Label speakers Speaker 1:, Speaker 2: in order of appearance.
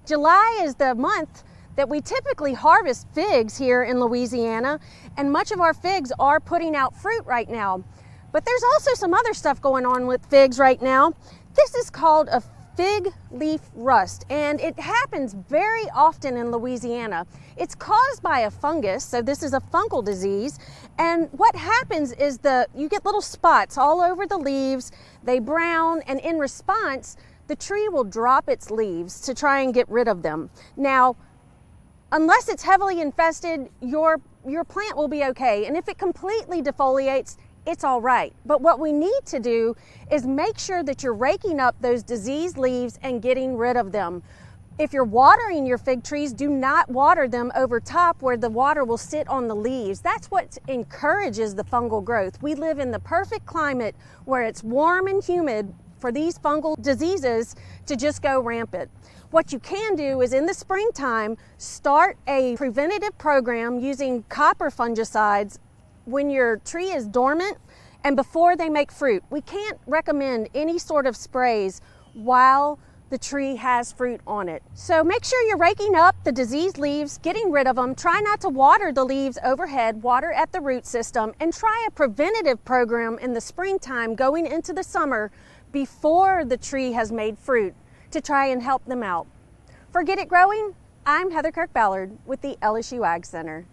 Speaker 1: July is the month that we typically harvest figs here in Louisiana, and much of our figs are putting out fruit right now. But there's also some other stuff going on with figs right now. This is called a fig leaf rust, and it happens very often in Louisiana. It's caused by a fungus, so this is a fungal disease, and what happens is you get little spots all over the leaves, they brown, and in response, the tree will drop its leaves to try and get rid of them. Now, unless it's heavily infested, your plant will be okay, and if it completely defoliates, it's all right. But what we need to do is make sure that you're raking up those diseased leaves and getting rid of them. If you're watering your fig trees, do not water them over top where the water will sit on the leaves. That's what encourages the fungal growth. We live in the perfect climate where it's warm and humid for these fungal diseases to just go rampant. What you can do is in the springtime, start a preventative program using copper fungicides when your tree is dormant and before they make fruit. We can't recommend any sort of sprays while the tree has fruit on it. So make sure you're raking up the diseased leaves, getting rid of them. Try not to water the leaves overhead, water at the root system, and try a preventative program in the springtime going into the summer before the tree has made fruit to try and help them out. For Get It Growing, I'm Heather Kirk-Ballard with the LSU AgCenter.